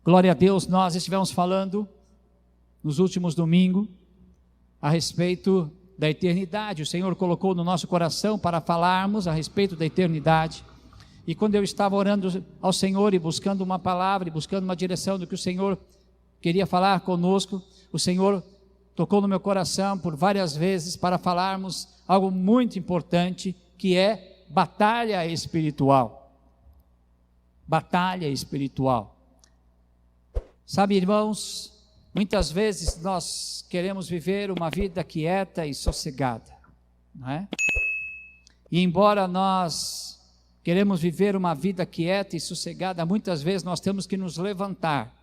Glória a Deus, nós estivemos falando nos últimos domingos a respeito da eternidade. O Senhor colocou no nosso coração para falarmos a respeito da eternidade. E quando eu estava orando ao Senhor e buscando uma palavra, e buscando uma direção do que o Senhor queria falar conosco, o Senhor tocou no meu coração por várias vezes para falarmos algo muito importante, que é batalha espiritual. Batalha espiritual. Sabe, irmãos, muitas vezes nós queremos viver uma vida quieta e sossegada, não é? E embora nós queremos viver uma vida quieta e sossegada, muitas vezes nós temos que nos levantar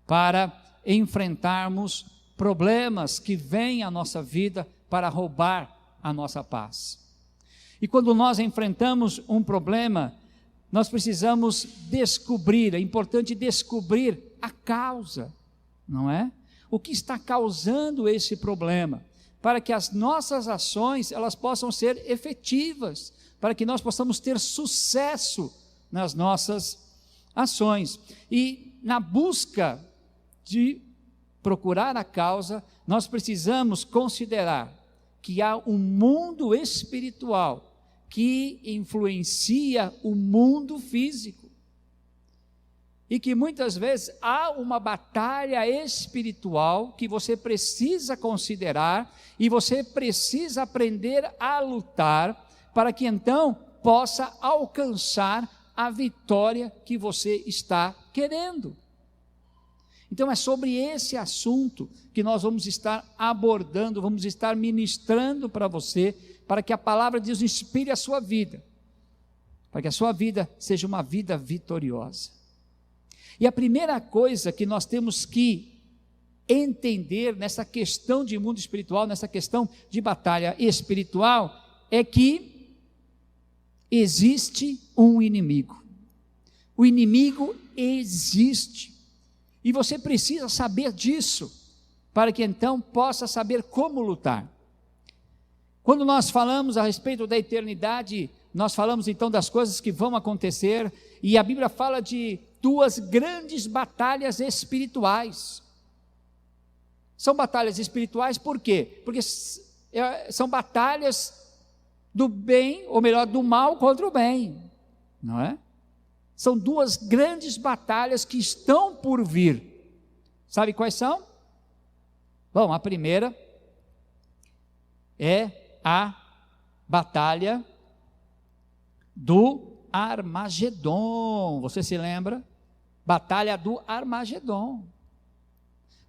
para enfrentarmos problemas que vêm à nossa vida para roubar a nossa paz. E quando nós enfrentamos um problema, nós precisamos descobrir, é importante descobrir a causa, não é? O que está causando esse problema, para que as nossas ações, elas possam ser efetivas, para que nós possamos ter sucesso nas nossas ações. E na busca de procurar a causa, nós precisamos considerar que há um mundo espiritual que influencia o mundo físico. E que muitas vezes há uma batalha espiritual que você precisa considerar e você precisa aprender a lutar para que então possa alcançar a vitória que você está querendo. Então é sobre esse assunto que nós vamos estar abordando, vamos estar ministrando para você, para que a palavra de Deus inspire a sua vida, para que a sua vida seja uma vida vitoriosa. E a primeira coisa que nós temos que entender nessa questão de mundo espiritual, nessa questão de batalha espiritual, é que existe um inimigo. O inimigo existe. E você precisa saber disso, para que então possa saber como lutar. Quando nós falamos a respeito da eternidade, nós falamos então das coisas que vão acontecer, e a Bíblia fala de duas grandes batalhas espirituais. São batalhas espirituais por quê? Porque são batalhas do bem, ou melhor, do mal contra o bem, não é? São duas grandes batalhas que estão por vir. Sabe quais são? Bom, a primeira é a batalha do Armagedon. Você se lembra? Batalha do Armagedon.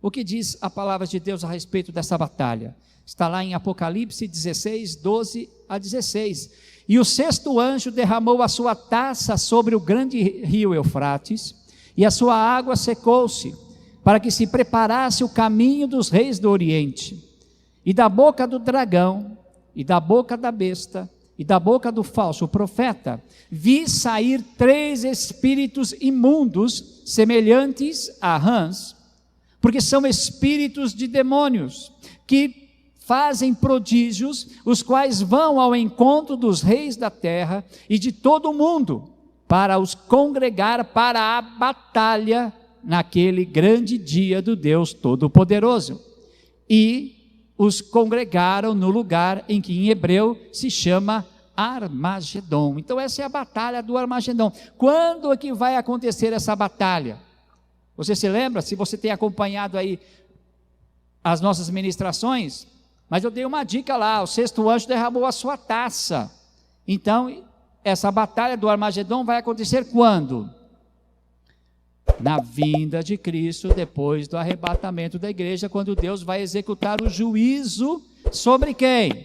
O que diz a palavra de Deus a respeito dessa batalha? Está lá em Apocalipse 16, 12 a 16. E o sexto anjo derramou a sua taça sobre o grande rio Eufrates, e a sua água secou-se, para que se preparasse o caminho dos reis do Oriente. E da boca do dragão, e da boca da besta, e da boca do falso profeta, vi sair 3 espíritos imundos, semelhantes a rãs, porque são espíritos de demônios, que fazem prodígios, os quais vão ao encontro dos reis da terra e de todo o mundo, para os congregar para a batalha, naquele grande dia do Deus Todo-Poderoso. E os congregaram no lugar em que em hebreu se chama Armagedon. Então essa é a batalha do Armagedon. Quando é que vai acontecer essa batalha? Você se lembra? Se você tem acompanhado aí as nossas ministrações, mas eu dei uma dica lá, o sexto anjo derramou a sua taça. Então essa batalha do Armagedon vai acontecer quando? Na vinda de Cristo, depois do arrebatamento da igreja, quando Deus vai executar o juízo sobre quem?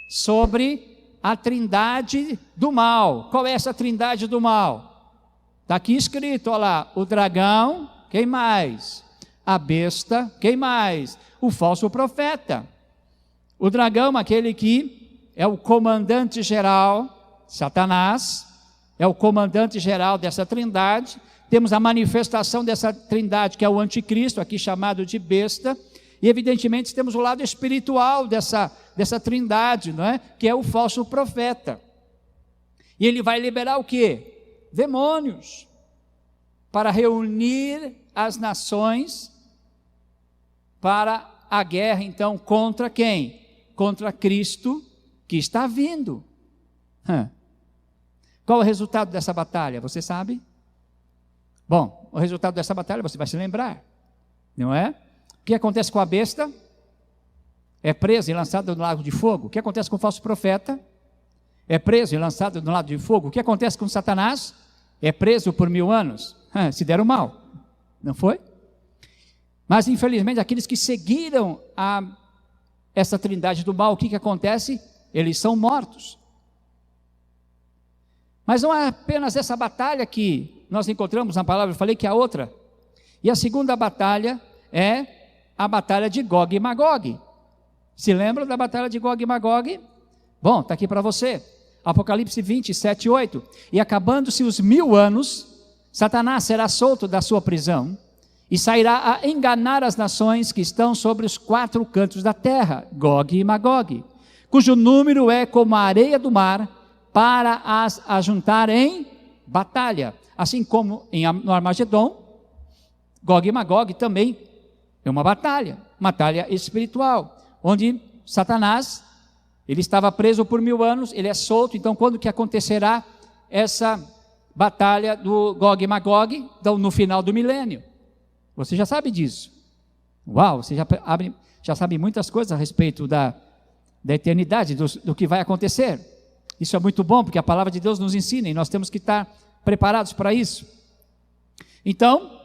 Sobre a trindade do mal. Qual é essa trindade do mal? Está aqui escrito, olha lá, o dragão, quem mais? A besta, quem mais? O falso profeta. O dragão, aquele que é o comandante geral, Satanás, é o comandante geral dessa trindade. Temos a manifestação dessa trindade, que é o anticristo, aqui chamado de besta, e evidentemente temos o lado espiritual dessa trindade, não é? Que é o falso profeta. E ele vai liberar o quê? Demônios, para reunir as nações para a guerra, então, contra quem? Contra Cristo que está vindo. Qual é o resultado dessa batalha? Você sabe? Bom, o resultado dessa batalha você vai se lembrar, não é? O que acontece com a besta? É preso e lançado no lago de fogo. O que acontece com o falso profeta? É preso e lançado no lago de fogo. O que acontece com Satanás? É preso por 1000 anos. Se deram mal, não foi? Mas infelizmente aqueles que seguiram essa trindade do mal, o que acontece? Eles são mortos. Mas não é apenas essa batalha que nós encontramos na palavra, eu falei que há outra. E a segunda batalha é a batalha de Gog e Magog. Se lembram da batalha de Gog e Magog? Bom, está aqui para você. Apocalipse 20, 7 e 8. E acabando-se os 1000 anos, Satanás será solto da sua prisão e sairá a enganar as nações que estão sobre os 4 cantos da terra, Gog e Magog, cujo número é como a areia do mar, para as ajuntar em batalha. Assim como no Armagedon, Gog e Magog também é uma batalha espiritual, onde Satanás, ele estava preso por 1000 anos, ele é solto. Então quando que acontecerá essa batalha do Gog e Magog? Então, no final do milênio. Você já sabe disso. Uau, você já sabe muitas coisas a respeito da eternidade, do que vai acontecer. Isso é muito bom, porque a palavra de Deus nos ensina, e nós temos que estar preparados para isso. Então,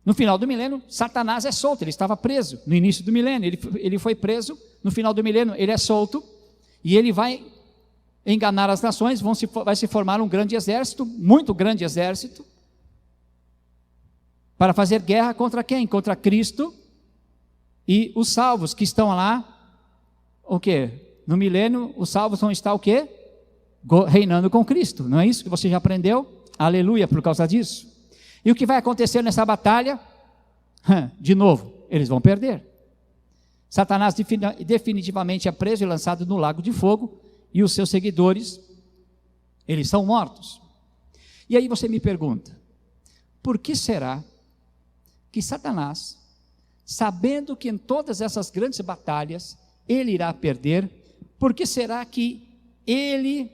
no final do milênio, Satanás é solto. Ele estava preso no início do milênio, ele foi preso. No final do milênio, ele é solto, e ele vai enganar as nações. Vai se formar um grande exército, muito grande exército, para fazer guerra contra quem? Contra Cristo e os salvos que estão lá. O quê? No milênio, os salvos vão estar o quê? Reinando com Cristo. Não é isso que você já aprendeu? Aleluia, por causa disso. E o que vai acontecer nessa batalha? De novo, eles vão perder. Satanás definitivamente é preso e lançado no lago de fogo, e os seus seguidores, eles são mortos. E aí você me pergunta, por que será que Satanás, sabendo que em todas essas grandes batalhas ele irá perder, por que será que ele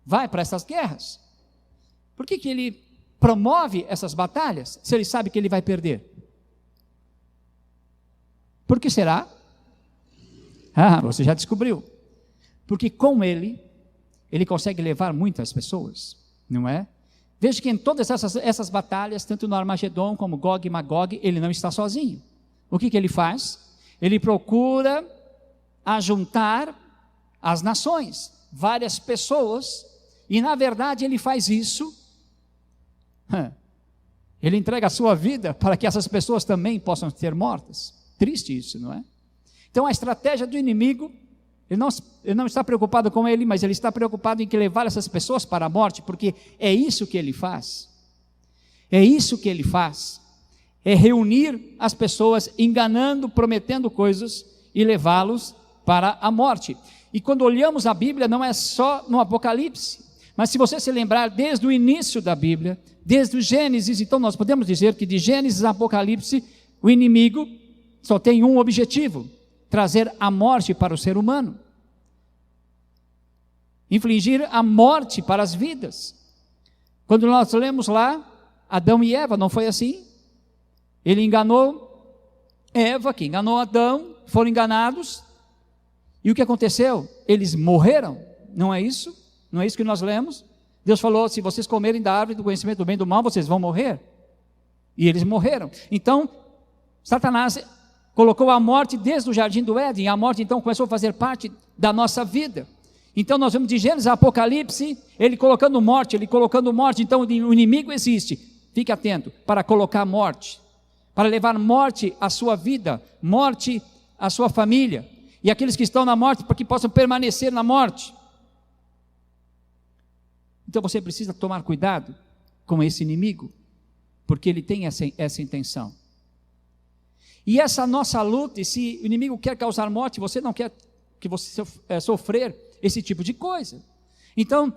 vai para essas guerras? Por que ele promove essas batalhas, se ele sabe que ele vai perder? Por que será? Você já descobriu. Porque com ele consegue levar muitas pessoas, não é? Veja que em todas essas batalhas, tanto no Armagedon como Gog e Magog, ele não está sozinho. O que ele faz? Ele procura ajuntar as nações, várias pessoas, e na verdade ele faz isso, ele entrega a sua vida para que essas pessoas também possam ser mortas. Triste isso, não é? Então a estratégia do inimigo, ele não está preocupado com ele, mas ele está preocupado em que levar essas pessoas para a morte, porque é isso que ele faz. É isso que ele faz. É reunir as pessoas, enganando, prometendo coisas e levá-los para a morte. E quando olhamos a Bíblia, não é só no Apocalipse, mas se você se lembrar desde o início da Bíblia, desde o Gênesis, então nós podemos dizer que de Gênesis a Apocalipse, o inimigo só tem um objetivo: trazer a morte para o ser humano, infligir a morte para as vidas. Quando nós lemos lá, Adão e Eva, não foi assim? Ele enganou Eva, que enganou Adão, foram enganados, e o que aconteceu? Eles morreram, não é isso? Não é isso que nós lemos? Deus falou, se vocês comerem da árvore do conhecimento do bem e do mal, vocês vão morrer, e eles morreram. Então, Satanás colocou a morte desde o jardim do Éden, e a morte então começou a fazer parte da nossa vida. Então nós vemos de Gênesis a Apocalipse, ele colocando morte, então o inimigo existe, fique atento, para colocar morte, para levar morte à sua vida, morte à sua família, e aqueles que estão na morte, para que possam permanecer na morte. Então você precisa tomar cuidado com esse inimigo, porque ele tem essa intenção. E essa nossa luta, e se o inimigo quer causar morte, você não quer que você sofrer esse tipo de coisa. Então,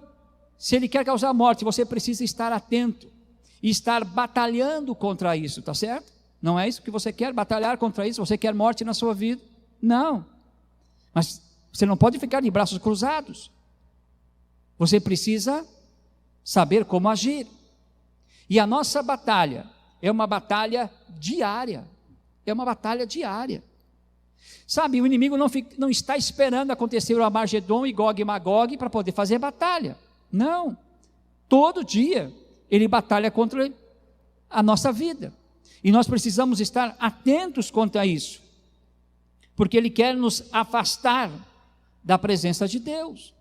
se ele quer causar morte, você precisa estar atento. e estar batalhando contra isso, tá certo? Não é isso que você quer, batalhar contra isso, você quer morte na sua vida? Não, mas você não pode ficar de braços cruzados, você precisa saber como agir, e a nossa batalha é uma batalha diária, sabe, o inimigo não está esperando acontecer o Armagedon e Gog e Magog para poder fazer batalha, não, todo dia ele batalha contra a nossa vida, e nós precisamos estar atentos quanto a isso, porque ele quer nos afastar da presença de Deus,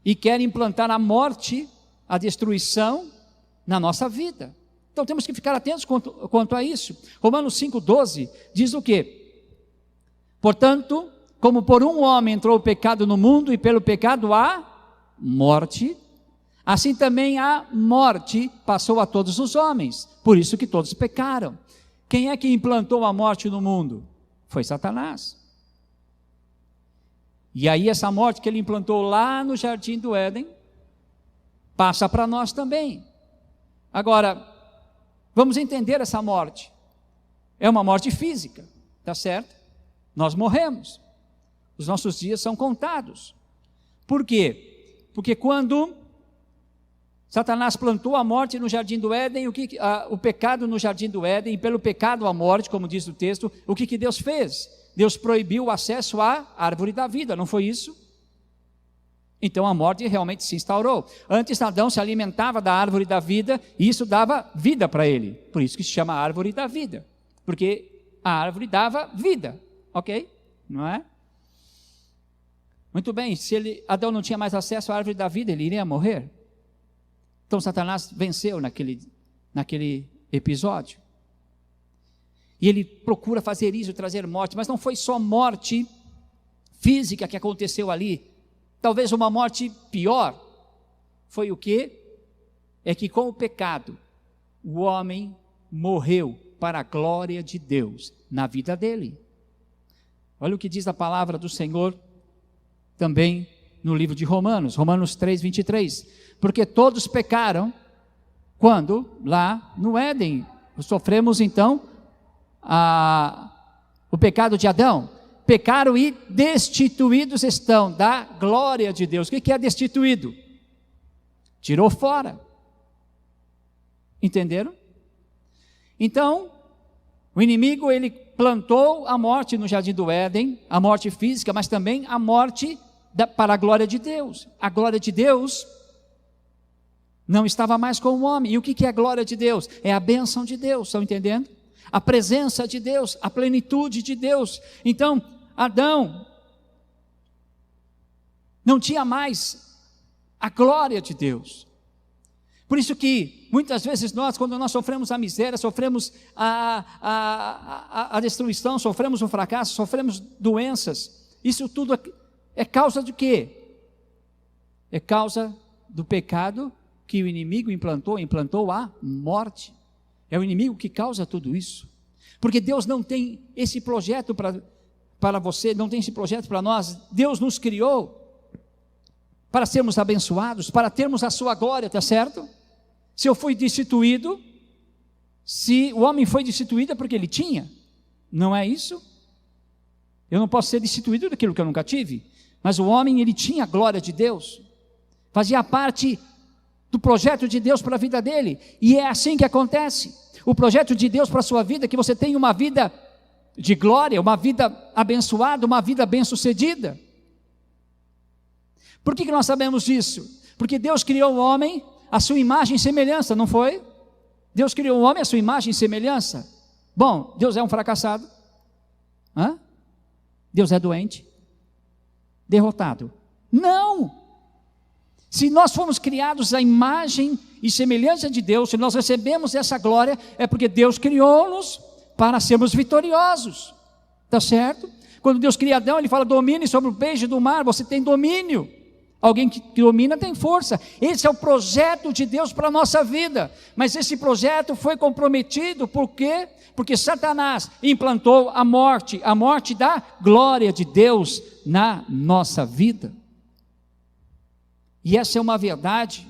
e quer implantar a morte, a destruição na nossa vida. Então temos que ficar atentos quanto a isso. Romanos 5,12 diz o quê? Portanto, como por um homem entrou o pecado no mundo, e pelo pecado a morte, assim também a morte passou a todos os homens, por isso que todos pecaram. Quem é que implantou a morte no mundo? Foi Satanás. E aí essa morte que ele implantou lá no jardim do Éden, passa para nós também. Agora, vamos entender essa morte. É uma morte física, tá certo? Nós morremos, os nossos dias são contados. Por quê? Porque quando Satanás plantou a morte no jardim do Éden, o pecado no jardim do Éden, e pelo pecado a morte, como diz o texto, o que Deus fez? Deus proibiu o acesso à árvore da vida, não foi isso? Então a morte realmente se instaurou. Antes Adão se alimentava da árvore da vida, e isso dava vida para ele, por isso que se chama árvore da vida, porque a árvore dava vida, ok? Não é? Muito bem, se Adão não tinha mais acesso à árvore da vida, ele iria morrer. Então Satanás venceu naquele episódio. E ele procura fazer isso, trazer morte, mas não foi só morte física que aconteceu ali, talvez uma morte pior, foi o quê? É que com o pecado, o homem morreu para a glória de Deus, na vida dele. Olha o que diz a palavra do Senhor, também no livro de Romanos 3:23, porque todos pecaram, quando lá no Éden, sofremos então, o pecado de Adão, pecaram e destituídos estão da glória de Deus. O que é destituído? Tirou fora, entenderam? Então, o inimigo ele plantou a morte no jardim do Éden, a morte física, mas também a morte para a glória de Deus. A glória de Deus não estava mais com o homem. E o que é a glória de Deus? É a bênção de Deus, estão entendendo? A presença de Deus, a plenitude de Deus. Então, Adão não tinha mais a glória de Deus. Por isso que, muitas vezes nós, quando nós sofremos a miséria, sofremos a destruição, sofremos o fracasso, sofremos doenças, isso tudo é causa de quê? É causa do pecado que o inimigo implantou a morte. É o inimigo que causa tudo isso, porque Deus não tem esse projeto para você, não tem esse projeto para nós. Deus nos criou para sermos abençoados, para termos a sua glória, está certo? Se eu fui destituído, se o homem foi destituído é porque ele tinha, não é isso? Eu não posso ser destituído daquilo que eu nunca tive, mas o homem ele tinha a glória de Deus, fazia parte do projeto de Deus para a vida dele, e é assim que acontece. O projeto de Deus para a sua vida é que você tenha uma vida de glória, uma vida abençoada, uma vida bem-sucedida. Por que nós sabemos disso? Porque Deus criou o homem à sua imagem e semelhança, não foi? Deus criou o homem à sua imagem e semelhança. Bom, Deus é um fracassado? Hã? Deus é doente? Derrotado? Não! Se nós fomos criados à imagem e semelhança de Deus, se nós recebemos essa glória, é porque Deus criou-nos para sermos vitoriosos, está certo? Quando Deus cria Adão, ele fala: domine sobre o peixe do mar, você tem domínio. Alguém que domina tem força. Esse é o projeto de Deus para a nossa vida, mas esse projeto foi comprometido, por quê? Porque Satanás implantou a morte da glória de Deus na nossa vida. E essa é uma verdade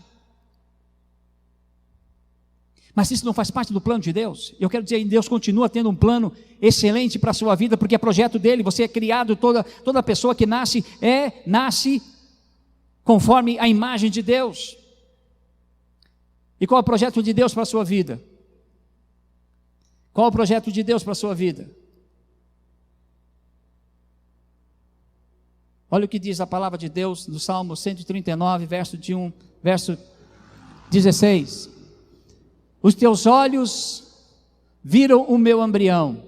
Mas isso não faz parte do plano de Deus. Eu quero dizer, Deus continua tendo um plano excelente para a sua vida, porque é projeto dele. Você é criado, toda pessoa que nasce conforme a imagem de Deus. E qual é o projeto de Deus para a sua vida? Qual é o projeto de Deus para a sua vida? Olha o que diz a palavra de Deus no Salmo 139, verso 16. Os teus olhos viram o meu embrião.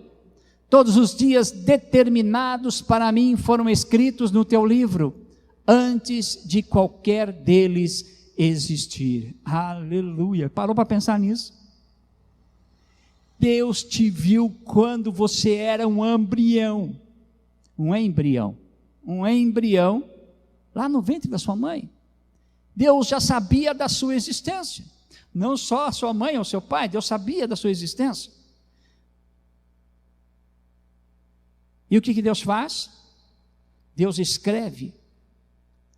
Todos os dias determinados para mim foram escritos no teu livro, antes de qualquer deles existir. Aleluia. Parou para pensar nisso? Deus te viu quando você era um embrião. Um embrião lá no ventre da sua mãe. Deus já sabia da sua existência. Não só a sua mãe ou seu pai, Deus sabia da sua existência. E o que Deus faz? Deus escreve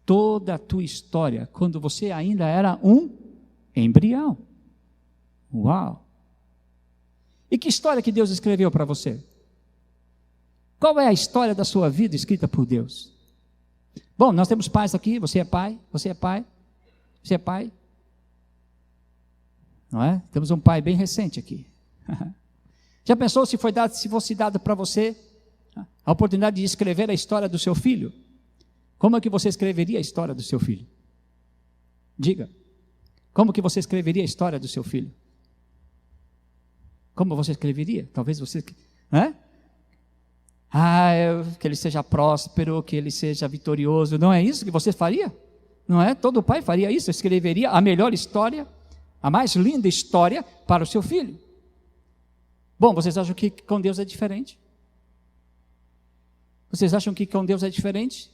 toda a tua história, quando você ainda era um embrião. Uau! E que história que Deus escreveu para você? Qual é a história da sua vida escrita por Deus? Bom, nós temos pais aqui, você é pai, não é? Temos um pai bem recente aqui. Já pensou se fosse dado para você a oportunidade de escrever a história do seu filho? Como é que você escreveria a história do seu filho? Diga, como que você escreveria a história do seu filho? Como você escreveria? Talvez você... que ele seja próspero, que ele seja vitorioso. Não é isso que você faria? Não é? Todo pai faria isso, escreveria a melhor história, a mais linda história para o seu filho. Bom, vocês acham que com Deus é diferente? Vocês acham que com Deus é diferente?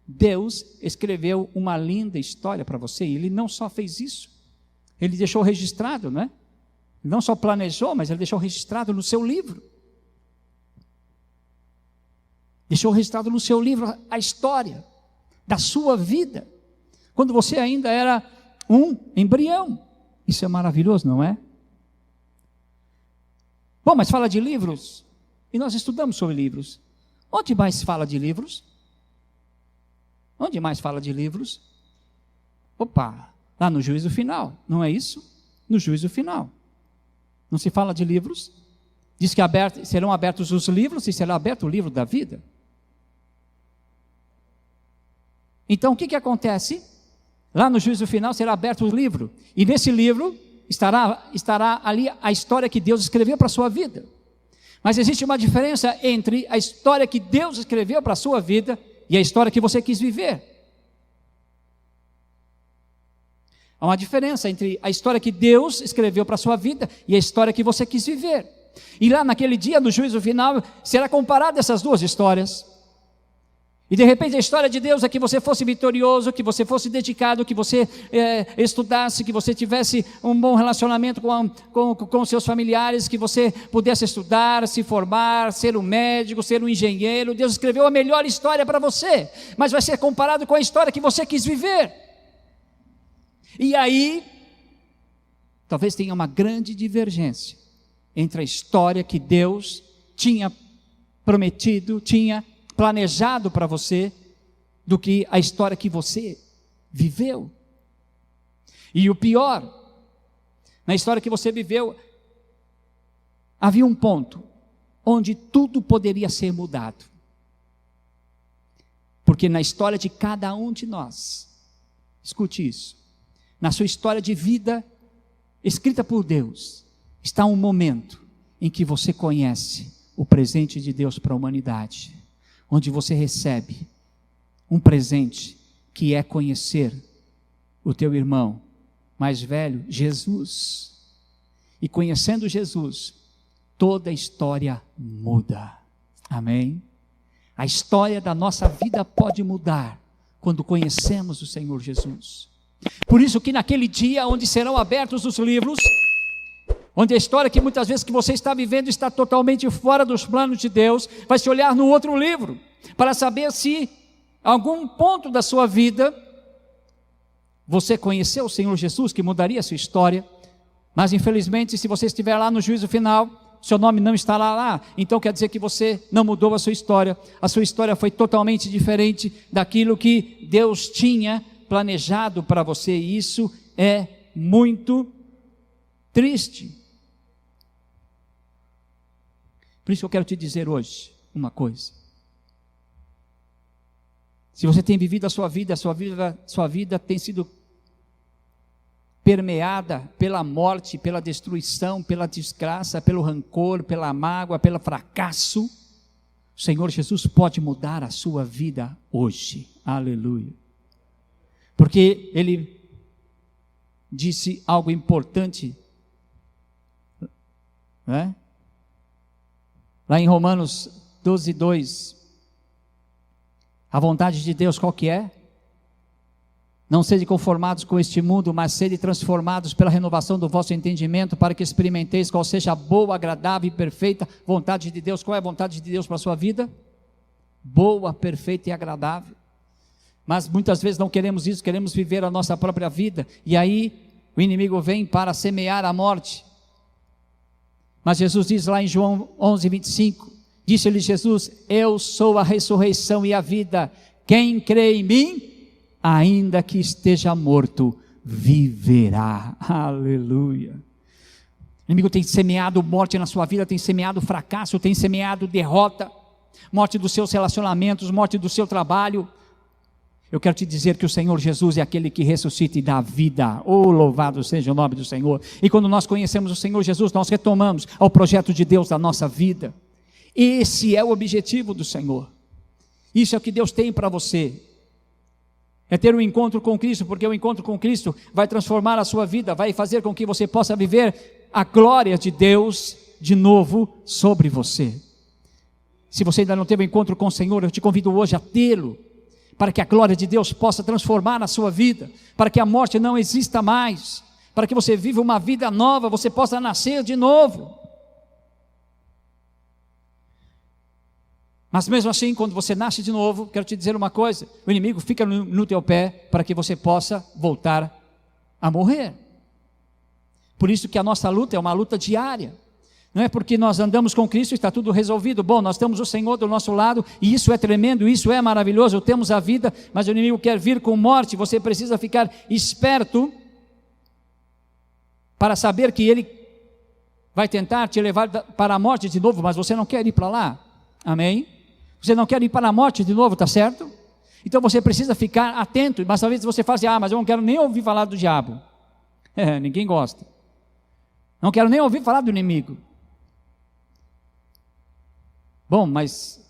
Deus escreveu uma linda história para você, e Ele não só fez isso, Ele deixou registrado, não é? Não só planejou, mas Ele deixou registrado no seu livro. Deixou registrado no seu livro a história da sua vida, quando você ainda era um embrião. Isso é maravilhoso, não é? Bom, mas fala de livros, e nós estudamos sobre livros. Onde mais fala de livros? Onde mais fala de livros? Opa, lá no juízo final, não é isso? No juízo final. Não se fala de livros? Diz que serão abertos os livros e será aberto o livro da vida. Então o que acontece? Lá no juízo final será aberto o livro, e nesse livro estará ali a história que Deus escreveu para a sua vida. Mas existe uma diferença entre a história que Deus escreveu para a sua vida e a história que você quis viver. Há uma diferença entre a história que Deus escreveu para a sua vida e a história que você quis viver. E lá naquele dia do juízo final será comparada essas duas histórias. E de repente a história de Deus é que você fosse vitorioso, que você fosse dedicado, que você estudasse, que você tivesse um bom relacionamento com seus familiares, que você pudesse estudar, se formar, ser um médico, ser um engenheiro. Deus escreveu a melhor história para você, mas vai ser comparado com a história que você quis viver. E aí, talvez tenha uma grande divergência entre a história que Deus tinha prometido, tinha planejado para você, do que a história que você viveu. E o pior, na história que você viveu, havia um ponto onde tudo poderia ser mudado. Porque na história de cada um de nós, escute isso, na sua história de vida, escrita por Deus, está um momento em que você conhece o presente de Deus para a humanidade, onde você recebe um presente que é conhecer o teu irmão mais velho, Jesus. E conhecendo Jesus, toda a história muda. Amém? A história da nossa vida pode mudar quando conhecemos o Senhor Jesus. Por isso que naquele dia onde serão abertos os livros, onde a história que muitas vezes que você está vivendo está totalmente fora dos planos de Deus, vai se olhar no outro livro, para saber se algum ponto da sua vida, você conheceu o Senhor Jesus, que mudaria a sua história, Mas infelizmente, se você estiver lá no juízo final, seu nome não estará lá, então quer dizer que você não mudou a sua história foi totalmente diferente daquilo que Deus tinha planejado para você, e isso é muito triste. Por isso eu quero te dizer hoje uma coisa: se você tem vivido a sua vida tem sido permeada pela morte, pela destruição, pela desgraça, pelo rancor, pela mágoa, pelo fracasso, o Senhor Jesus pode mudar a sua vida hoje, aleluia, porque Ele disse algo importante, né? Lá em Romanos 12:2, a vontade de Deus qual que é? Não sede conformados com este mundo, mas sede transformados pela renovação do vosso entendimento, para que experimenteis qual seja a boa, agradável e perfeita vontade de Deus. Qual é a vontade de Deus para a sua vida? Boa, perfeita e agradável. Mas muitas vezes não queremos isso, queremos viver a nossa própria vida, e aí o inimigo vem para semear a morte. Mas Jesus diz lá em João 11:25, disse-lhe Jesus: eu sou a ressurreição e a vida, quem crê em mim, ainda que esteja morto, viverá. Aleluia. O inimigo tem semeado morte na sua vida, tem semeado fracasso, tem semeado derrota, morte dos seus relacionamentos, morte do seu trabalho. Eu quero te dizer que o Senhor Jesus é aquele que ressuscita e dá vida. Oh, louvado seja o nome do Senhor. E quando nós conhecemos o Senhor Jesus, nós retomamos ao projeto de Deus da nossa vida. Esse é o objetivo do Senhor. Isso é o que Deus tem para você. É ter um encontro com Cristo, porque o encontro com Cristo vai transformar a sua vida, vai fazer com que você possa viver a glória de Deus de novo sobre você. Se você ainda não teve um encontro com o Senhor, eu te convido hoje a tê-lo, para que a glória de Deus possa transformar a sua vida, para que a morte não exista mais, para que você viva uma vida nova, você possa nascer de novo. Mas mesmo assim, quando você nasce de novo, quero te dizer uma coisa: o inimigo fica no teu pé para que você possa voltar a morrer. Por isso que a nossa luta é uma luta diária. Não é porque nós andamos com Cristo e está tudo resolvido. Bom, nós temos o Senhor do nosso lado, e isso é tremendo, isso é maravilhoso, temos a vida, mas o inimigo quer vir com morte. Você precisa ficar esperto para saber que ele vai tentar te levar para a morte de novo, mas você não quer ir para lá, amém? Você não quer ir para a morte de novo, está certo? Então você precisa ficar atento. Mas talvez você fale: mas eu não quero nem ouvir falar do diabo. Ninguém gosta. Não quero nem ouvir falar do inimigo. Bom, mas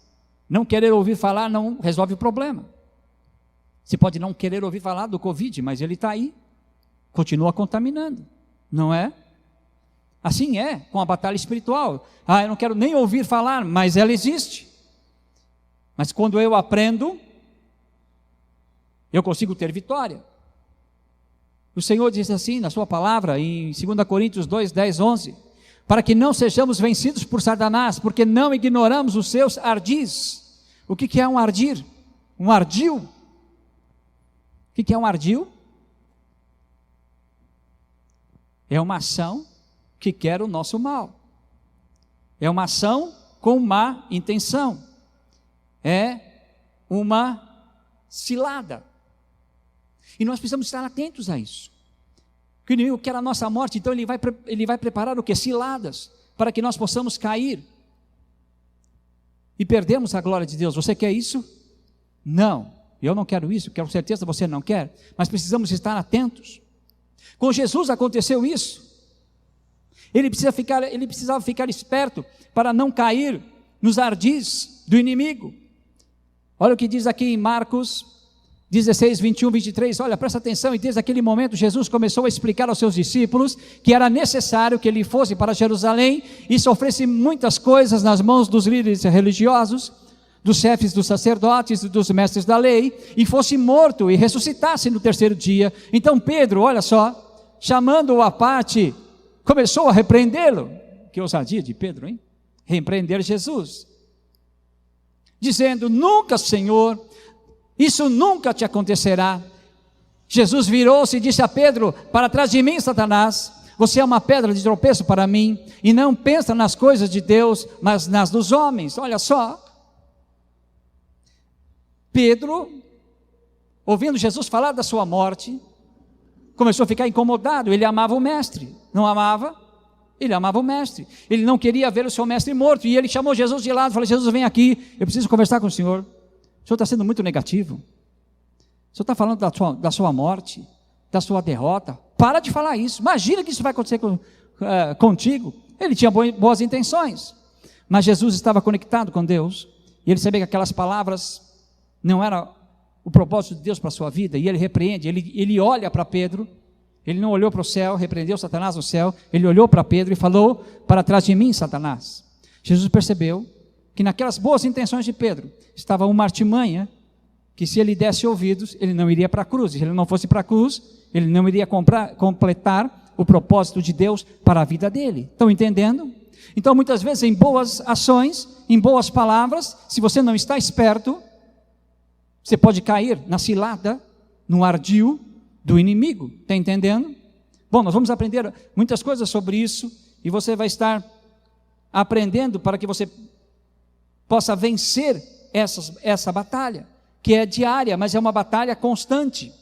não querer ouvir falar não resolve o problema. Você pode não querer ouvir falar do Covid, mas ele está aí, continua contaminando, não é? Assim é com a batalha espiritual. Eu não quero nem ouvir falar, mas ela existe. Mas quando eu aprendo, eu consigo ter vitória. O Senhor diz assim na sua palavra, em 2 Coríntios 2, 10, 11, para que não sejamos vencidos por Satanás, porque não ignoramos os seus ardis. O que é um ardir? Um ardil? O que é um ardil? É uma ação que quer o nosso mal. É uma ação com má intenção. É uma cilada. E nós precisamos estar atentos a isso. Que o inimigo quer a nossa morte, então ele vai preparar o quê? Ciladas, para que nós possamos cair e perdermos a glória de Deus. Você quer isso? Não, eu não quero isso, com certeza você não quer, mas precisamos estar atentos. Com Jesus aconteceu isso. Ele precisava ficar esperto para não cair nos ardis do inimigo. Olha o que diz aqui em Marcos 16, 21, 23, olha, presta atenção. E desde aquele momento Jesus começou a explicar aos seus discípulos que era necessário que ele fosse para Jerusalém e sofresse muitas coisas nas mãos dos líderes religiosos, dos chefes dos sacerdotes e dos mestres da lei, e fosse morto e ressuscitasse no terceiro dia. Então Pedro, olha só, chamando-o à parte, começou a repreendê-lo. Que ousadia de Pedro, hein? Repreender Jesus, dizendo: nunca, Senhor, isso nunca te acontecerá. Jesus virou-se e disse a Pedro: para trás de mim, Satanás, você é uma pedra de tropeço para mim, e não pensa nas coisas de Deus, mas nas dos homens. Olha só, Pedro, ouvindo Jesus falar da sua morte, começou a ficar incomodado. Ele amava o mestre, não amava? Ele amava o mestre, ele não queria ver o seu mestre morto, e ele chamou Jesus de lado e falou: Jesus, vem aqui, eu preciso conversar com o senhor está sendo muito negativo, o senhor está falando da sua morte, da sua derrota, para de falar isso, imagina que isso vai acontecer contigo. Ele tinha boas intenções, mas Jesus estava conectado com Deus, e ele sabia que aquelas palavras não eram o propósito de Deus para a sua vida, e ele repreende, ele olha para Pedro. Ele não olhou para o céu, repreendeu Satanás no céu, ele olhou para Pedro e falou: para trás de mim, Satanás. Jesus percebeu que naquelas boas intenções de Pedro estava uma artimanha, que se ele desse ouvidos, ele não iria para a cruz. Se ele não fosse para a cruz, ele não iria completar o propósito de Deus para a vida dele. Estão entendendo? Então, muitas vezes, em boas ações, em boas palavras, se você não está esperto, você pode cair na cilada, no ardil do inimigo. Está entendendo? Bom, nós vamos aprender muitas coisas sobre isso, e você vai estar aprendendo para que você possa vencer essa batalha, que é diária, mas é uma batalha constante.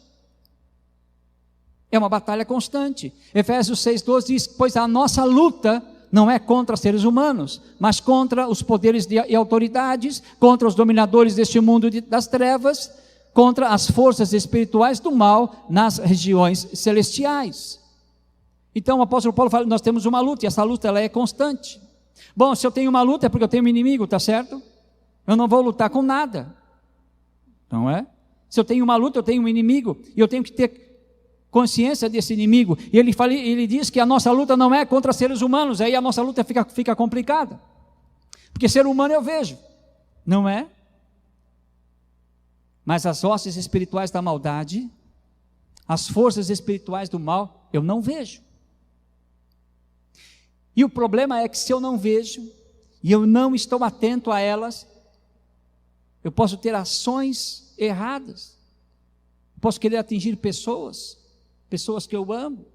É uma batalha constante. Efésios 6,12 diz: pois a nossa luta não é contra seres humanos, mas contra os poderes e autoridades, contra os dominadores deste mundo das trevas, contra as forças espirituais do mal nas regiões celestiais. Então o apóstolo Paulo fala: nós temos uma luta, e essa luta ela é constante. Bom, se eu tenho uma luta é porque eu tenho um inimigo, está certo? Eu não vou lutar com nada, não é? Se eu tenho uma luta, eu tenho um inimigo, e eu tenho que ter consciência desse inimigo. E ele diz que a nossa luta não é contra seres humanos, aí a nossa luta fica complicada, porque ser humano eu vejo, não é? Mas as hostes espirituais da maldade, as forças espirituais do mal, eu não vejo. E o problema é que se eu não vejo, e eu não estou atento a elas, eu posso ter ações erradas, posso querer atingir pessoas que eu amo,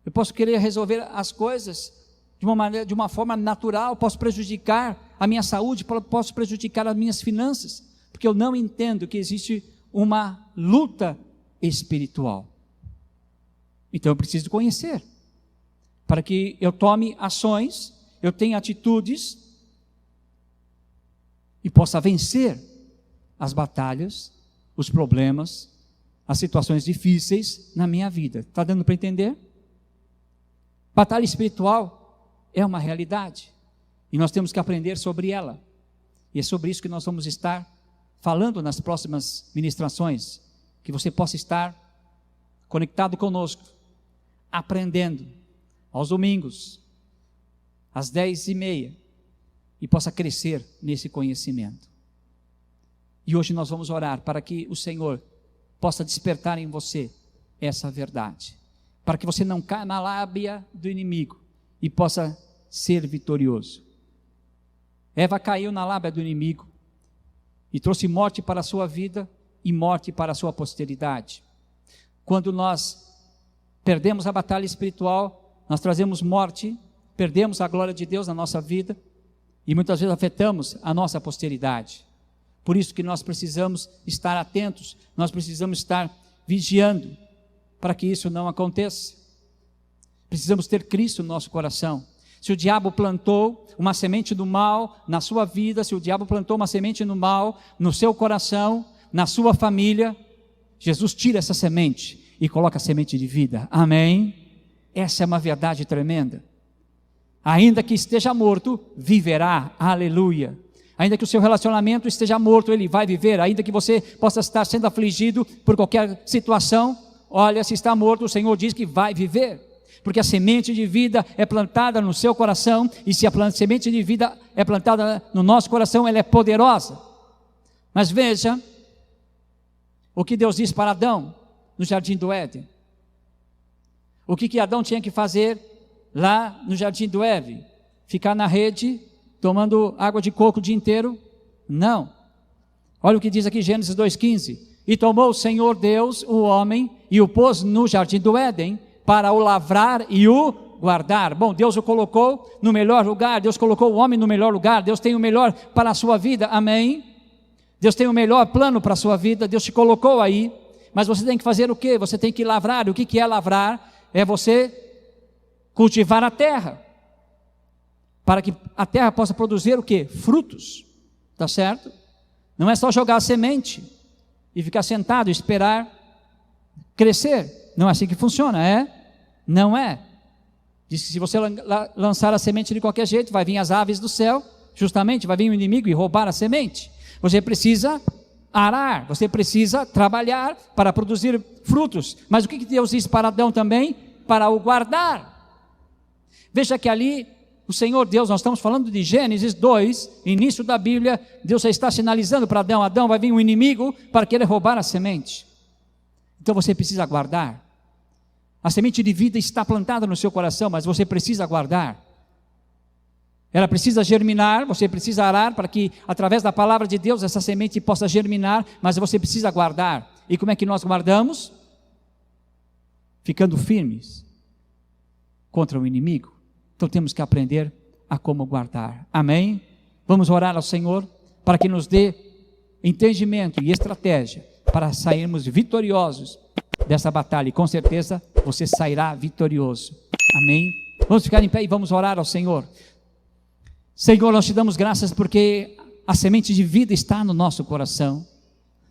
eu posso querer resolver as coisas de uma forma natural, posso prejudicar a minha saúde, posso prejudicar as minhas finanças, porque eu não entendo que existe uma luta espiritual. Então eu preciso conhecer, para que eu tome ações, eu tenha atitudes, e possa vencer as batalhas, os problemas, as situações difíceis na minha vida. Está dando para entender? Batalha espiritual é uma realidade, e nós temos que aprender sobre ela, e é sobre isso que nós vamos estar falando nas próximas ministrações, que você possa estar conectado conosco, aprendendo, aos domingos, às 10h30, e possa crescer nesse conhecimento. E hoje nós vamos orar para que o Senhor possa despertar em você essa verdade, para que você não caia na lábia do inimigo e possa ser vitorioso. Eva caiu na lábia do inimigo e trouxe morte para a sua vida e morte para a sua posteridade. Quando nós perdemos a batalha espiritual, nós trazemos morte, perdemos a glória de Deus na nossa vida, e muitas vezes afetamos a nossa posteridade. Por isso que nós precisamos estar atentos, nós precisamos estar vigiando, para que isso não aconteça. Precisamos ter Cristo no nosso coração. Se o diabo plantou uma semente do mal na sua vida, se o diabo plantou uma semente do mal no seu coração, na sua família, Jesus tira essa semente e coloca a semente de vida. Amém? Essa é uma verdade tremenda. Ainda que esteja morto, viverá. Aleluia. Ainda que o seu relacionamento esteja morto, ele vai viver. Ainda que você possa estar sendo afligido por qualquer situação, olha, se está morto, o Senhor diz que vai viver, porque a semente de vida é plantada no seu coração, e se a semente de vida é plantada no nosso coração, ela é poderosa. Mas veja o que Deus diz para Adão no jardim do Éden. O que Adão tinha que fazer lá no jardim do Éden? Ficar na rede, tomando água de coco o dia inteiro? Não. Olha o que diz aqui Gênesis 2,15. E tomou o Senhor Deus o homem e o pôs no jardim do Éden para o lavrar e o guardar. Bom, Deus o colocou no melhor lugar, Deus colocou o homem no melhor lugar, Deus tem o melhor para a sua vida, amém? Deus tem o melhor plano para a sua vida, Deus te colocou aí, mas você tem que fazer o quê? Você tem que lavrar. O que é lavrar? É você cultivar a terra, para que a terra possa produzir o quê? Frutos, tá certo? Não é só jogar a semente e ficar sentado e esperar crescer, não é assim que funciona, é? Não é. Diz que se você lançar a semente de qualquer jeito, vai vir as aves do céu, justamente, vai vir o inimigo e roubar a semente. Você precisa arar, você precisa trabalhar para produzir frutos. Mas o que Deus disse para Adão também? Para o guardar. Veja que ali, o Senhor Deus, nós estamos falando de Gênesis 2, início da Bíblia, Deus já está sinalizando para Adão, Adão, vai vir um inimigo para querer roubar a semente. Então você precisa guardar. A semente de vida está plantada no seu coração, mas você precisa guardar. Ela precisa germinar, você precisa arar para que, através da palavra de Deus, essa semente possa germinar, mas você precisa guardar. E como é que nós guardamos? Ficando firmes contra o inimigo. Então temos que aprender a como guardar. Amém? Vamos orar ao Senhor para que nos dê entendimento e estratégia para sairmos vitoriosos dessa batalha. E com certeza você sairá vitorioso. Amém? Vamos ficar em pé e vamos orar ao Senhor. Senhor, nós te damos graças porque a semente de vida está no nosso coração.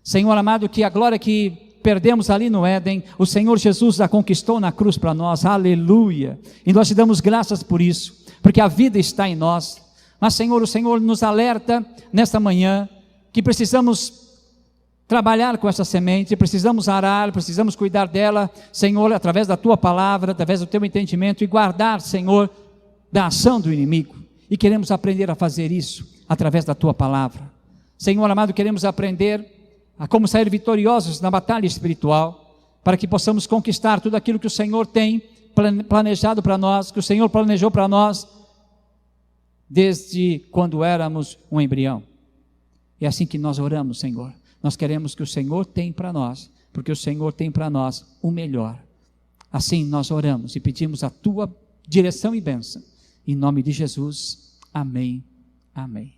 Senhor amado, que a glória que perdemos ali no Éden, o Senhor Jesus a conquistou na cruz para nós, aleluia, e nós te damos graças por isso, porque a vida está em nós. Mas Senhor, o Senhor nos alerta nesta manhã, que precisamos trabalhar com essa semente, precisamos arar, precisamos cuidar dela, Senhor, através da tua palavra, através do teu entendimento, e guardar, Senhor, da ação do inimigo, e queremos aprender a fazer isso, através da tua palavra. Senhor amado, queremos aprender a como sair vitoriosos na batalha espiritual, para que possamos conquistar tudo aquilo que o Senhor tem planejado para nós, que o Senhor planejou para nós, desde quando éramos um embrião. É assim que nós oramos, Senhor. Nós queremos que o Senhor tem para nós, porque o Senhor tem para nós o melhor. Assim nós oramos e pedimos a tua direção e bênção. Em nome de Jesus, amém, amém.